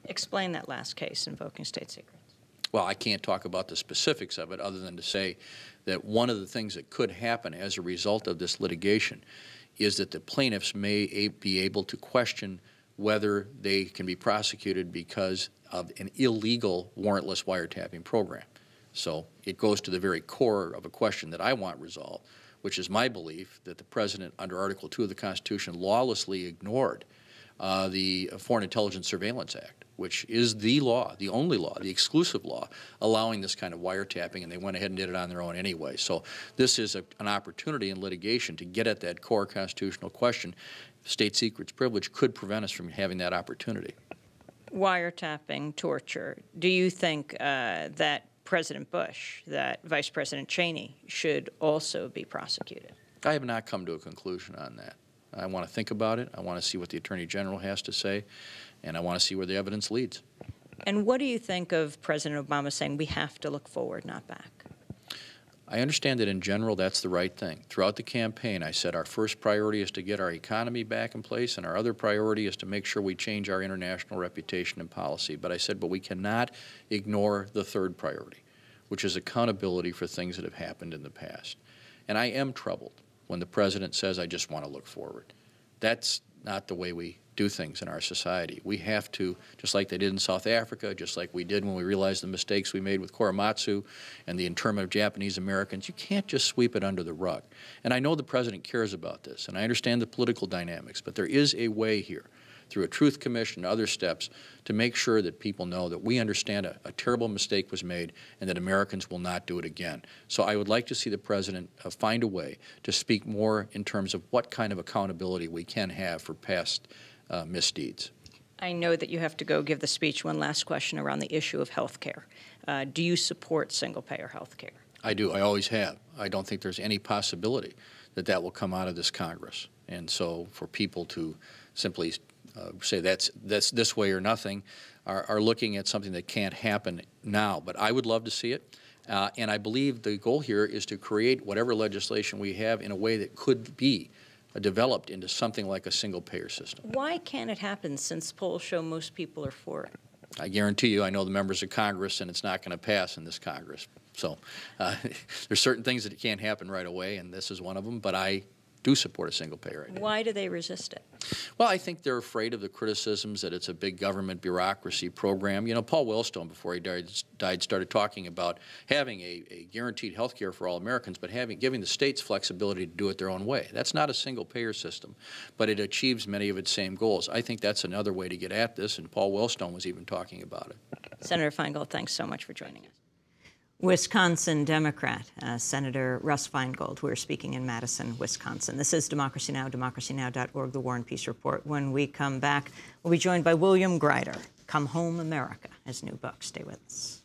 Explain that last case, invoking state secrets. Well, I can't talk about the specifics of it other than to say that one of the things that could happen as a result of this litigation is that the plaintiffs may be able to question whether they can be prosecuted because of an illegal warrantless wiretapping program. So it goes to the very core of a question that I want resolved, which is my belief that the President, under Article 2 of the Constitution, lawlessly ignored the Foreign Intelligence Surveillance Act, which is the law, the only law, the exclusive law, allowing this kind of wiretapping, and they went ahead and did it on their own anyway. So this is an opportunity in litigation to get at that core constitutional question. State secrets privilege could prevent us from having that opportunity. Wiretapping, torture. Do you think that President Bush, that Vice President Cheney should also be prosecuted? I have not come to a conclusion on that. I want to think about it. I want to see what the Attorney General has to say, and I want to see where the evidence leads. And what do you think of President Obama saying we have to look forward, not back? I understand that in general that's the right thing. Throughout the campaign, I said our first priority is to get our economy back in place, and our other priority is to make sure we change our international reputation and policy. But I said, but we cannot ignore the third priority, which is accountability for things that have happened in the past. And I am troubled when the President says, I just want to look forward. That's not the way we do things in our society. We have to, just like they did in South Africa, just like we did when we realized the mistakes we made with Korematsu and the internment of Japanese Americans, you can't just sweep it under the rug. And I know the President cares about this, and I understand the political dynamics, but there is a way here, through a Truth Commission and other steps, to make sure that people know that we understand a terrible mistake was made and that Americans will not do it again. So I would like to see the President find a way to speak more in terms of what kind of accountability we can have for past misdeeds. I know that you have to go give the speech. One last question around the issue of health care. Do you support single-payer health care? I do. I always have. I don't think there's any possibility that that will come out of this Congress. And so for people to simply say that's this way or nothing are looking at something that can't happen now. But I would love to see it. And I believe the goal here is to create whatever legislation we have in a way that could be developed into something like a single-payer system. Why can't it happen, since polls show most people are for it? I guarantee you, I know the members of Congress, and it's not going to pass in this Congress. So there's certain things that can't happen right away, and this is one of them, but I do support a single-payer idea. Why do they resist it? Well, I think they're afraid of the criticisms that it's a big government bureaucracy program. You know, Paul Wellstone, before he died, started talking about having a guaranteed health care for all Americans, but giving the states flexibility to do it their own way. That's not a single-payer system, but it achieves many of its same goals. I think that's another way to get at this, and Paul Wellstone was even talking about it. Senator Feingold, thanks so much for joining us. Wisconsin Democrat, Senator Russ Feingold. We're speaking in Madison, Wisconsin. This is Democracy Now!, democracynow.org, The War and Peace Report. When we come back, we'll be joined by William Greider, Come Home, America, his new book. Stay with us.